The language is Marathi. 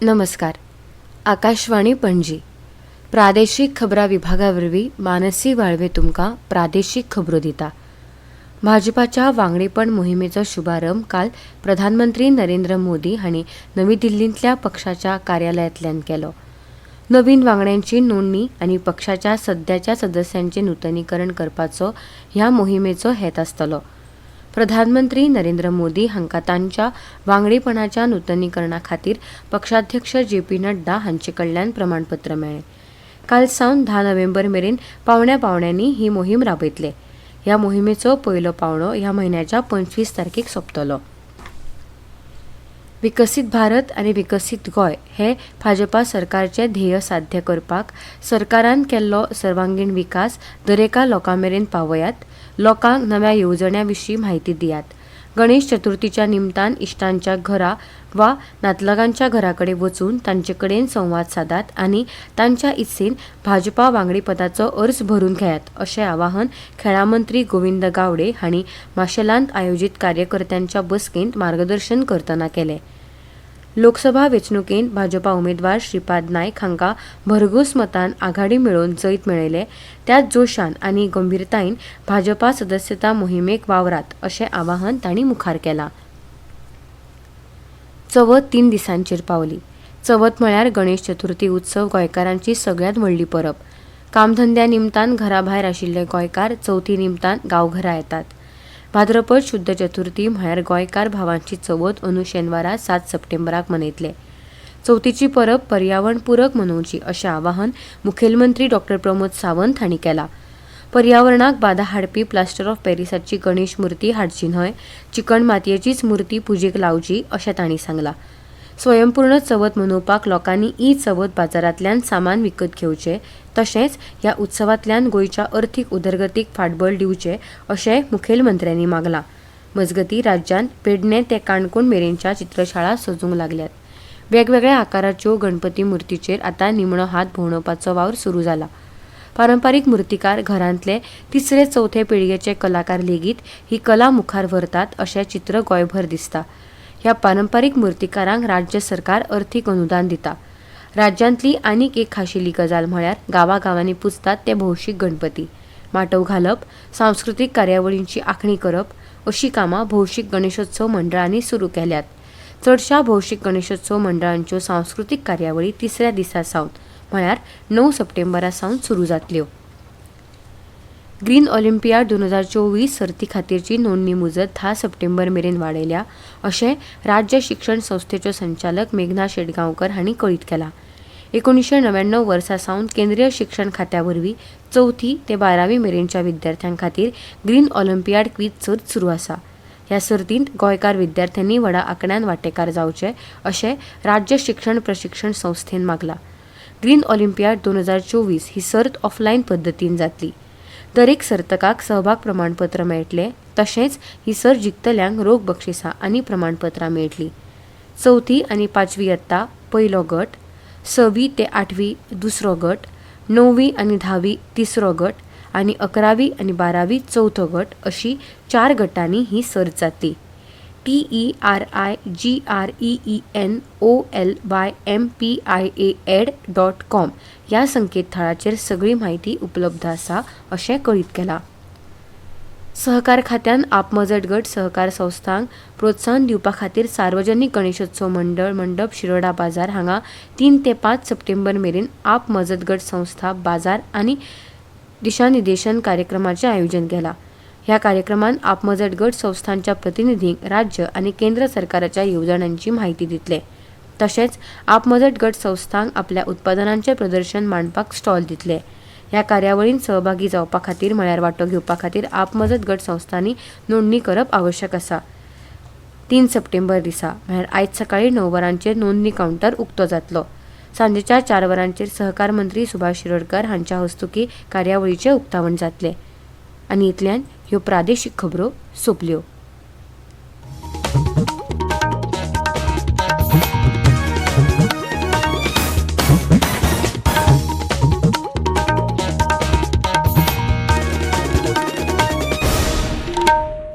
नमस्कार. आकाशवाणी पणजी प्रादेशिक खबरां विभागावरवीं मानसी वाळवे तुमकां प्रादेशीक खबरो दिता. भाजपाच्या वांगडीपण मोहिमेचो शुभारंभ काल प्रधानमंत्री नरेंद्र मोदी हांणी नवी दिल्लींतल्या पक्षाच्या कार्यालयांतल्यान केलो. नवीन वांगड्यांची नोंदणी आनी पक्षाच्या सद्याच्या सदस्यांचें नूतनीकरण करपाचो ह्या मोहिमेचो हेत आसतलो. प्रधानमंत्री नरेंद्र मोदी हांकां तांच्या वांगडीपणाच्या नूतनीकरणा खातीर पक्षाध्यक्ष जे.पी. नड्डा हांचे कडल्यान प्रमाणपत्र मेळ्ळें. काल सावन 10 नोव्हेंबर मेरेन पावण्यानी ही मोहीम राबयतले. ह्या मोहिमेचो पयलो पावणो ह्या म्हयन्याच्या 25 तारखेक सोंपतलो. विकसीत भारत आनी विकसीत गोंय हे भाजपा सरकारचे ध्येय साध्य करपाक सरकारान केल्लो सर्वांगीण विकास दरेका लोकांमेरेन पावयात, लोकांक नव्या येवजण्यां विशीं म्हायती दियात. गणेश चतुर्थीच्या निमतान इश्टांच्या घरा वा नातलगांच्या घरा कडेन वचून तांचे कडेन संवाद सादात आनी तांच्या इत्सेन भाजपा वांगडीपदाचो अर्ज भरून घेयात अशें आवाहन खेळां मंत्री गोविंद गावडे हांणी माशेलांत आयोजीत कार्यकर्त्यांच्या बसकेंत मार्गदर्शन करतना केलें. लोकसभा वेंचणुकेंत भाजपा उमेदवार श्रीपाद नायक हांकां भरघोस मतान आघाडी मेळोवन जैत मेळयले. त्याच जोशान आनी गंभीरतायेन भाजपा सदस्यता मोहिमेक वावरात अशें आवाहन तांणी मुखार केलां. चवथ 3 दिसांचेर पावली. चवथ म्हळ्यार गणेश चतुर्थी उत्सव गोंयकारांची सगळ्यांत व्हडली परब. कामधंद्या निमतान घरा भायर आशिल्ले गोंयकार चवथी निमतान गांवघरा येतात. भाद्रपद शुद्ध चतुर्थी म्हळ्यार गोंयकार भावांची चवथ अंदू शेनवारा 7 सप्टेंबराक मनयतले. चवथीची परब पर्यावरण पूरक मनोवची अशें आवाहन मुखेलमंत्री डॉ. प्रमोद सावंत हांणी केलां. पर्यावरणाक बाधा हाडपी प्लास्टर ऑफ पॅरिसाची गणेश मुर्ती हाडची न्हय, चिकण मातयेचीच मुर्ती पुजेक लावची अशें तांणी सांगलां. स्वयंपूर्ण चवथ मनोवपाक लोकांनी ई चवथ बाजारांतल्यान सामान विकत घेवचें, तशेंच ह्या उत्सवांतल्यान गोंयच्या अर्थीक उदरगतीक फाटबळ दिवचें अशें मुखेलमंत्र्यांनी मागलां. मजगतीं राज्यांत पेडणे ते काणकोण मेरेनच्या चित्रशाळा सजूंक लागल्यात. वेगवेगळ्या आकाराच्यो गणपती मुर्तीचेर आतां निमणो हात भोंवडावपाचो वावर सुरू जाला. पारंपारीक मुर्तीकार घरांतले 3रे-4थे पिळगेचे कलाकार लेगीत ही कला मुखार व्हरतात अशें चित्र गोंयभर दिसता. ह्या पारंपारीक मुर्तीकारांक राज्य सरकार अर्थीक अनुदान दिता. राज्यांतली आनीक एक खाशेली गजाल म्हळ्यार गांवांनी पुजतात ते भौशीक गणपती. माटोव घालप, सांस्कृतीक कार्यावळींची आंखणी करप अशीं कामां भौशीक गणेशोत्सव मंडळांनी सुरू केल्यात. चडशा भौशीक गणेशोत्सव मंडळांच्यो सांस्कृतीक कार्यावळी 3ऱ्या दिसा सावन म्हळ्यार 9 सप्टेंबरा सावन सुरू जातल्यो. ग्रीन ऑलिंपियाड 2024 सर्ती खातीरची नोंदणी मुजत 10 सप्टेंबर मेरेन वाडयल्या अशें राज्य शिक्षण संस्थेच्यो संचालक मेघना शेटगांवकर हांणी कळीत केलां. 1999 वर्सा सावन केंद्रीय शिक्षण खात्या वरवीं 4थी ते 12वी मेरेनच्या विद्यार्थ्यां खातीर ग्रीन ऑलिंपियाड क्विज सर्त सुरू आसा. ह्या सर्तींत गोंयकार विद्यार्थ्यांनी व्हडा आंकड्यान वांटेकार जावचे अशें राज्य शिक्षण प्रशिक्षण संस्थेन मागलां. ग्रीन ऑलिंपियाड 2024 ही सर्त ऑफलायन पद्दतीन जातली. दरेक सर्तकाक सहभाग प्रमाणपत्र मेळटले, तशेंच ही सर्त जिखतल्यांक रोख बक्षिसां आनी प्रमाणपत्रां मेळटलीं. 4थी आनी 5वी इयत्ता पयलो गट, 6वी ते 8वी दुसरो गट, 9वी आनी 10वी तिसरो गट आनी 11वी आनी 12वी चवथो गट अशी 4 गटांनी ही सर्त जातली. TERIGRENOLYMPIAED.com ह्या संकेतथळाचेर सगळी म्हायती उपलब्ध आसा अशें कळीत केलां. सहकार खात्यान आपमजत गट सहकार संस्थांक प्रोत्साहन दिवपा खातीर सार्वजनीक गणेशोत्सव मंडळ मंडप शिरोडा बाजार हांगा 3 ते 5 सप्टेंबर मेरेन आपमजत गट संस्था बाजार आनी दिशानिर्देशन कार्यक्रमाचें आयोजन केलां. ह्या कार्यक्रमान आपमजत गट संस्थांच्या प्रतिनिधींक राज्य आनी केंद्र सरकाराच्या येवजण्यांची म्हायती दितले. तशेंच आपमजत गट संस्थांक आपल्या उत्पादनांचें प्रदर्शन मांडपाक स्टॉल दितले. ह्या कार्यावळींत सहभागी जावपा खातीर म्हळ्यार वांटो घेवपा खातीर आपमजत गट संस्थांनी नोंदणी करप आवश्यक आसा. 3 सप्टेंबर दिसा म्हळ्यार आयज सकाळीं 9 वरांचेर नोंदणी कावंटर उक्तो जातलो. सांजेच्या 4 वरांचेर सहकार मंत्री सुभाष शिरोडकर हांच्या हस्तुकी कार्यावळीचें उक्तावण जातलें. आनी इतल्यान ह्यो प्रादेशीक खबरो सोंपल्यो.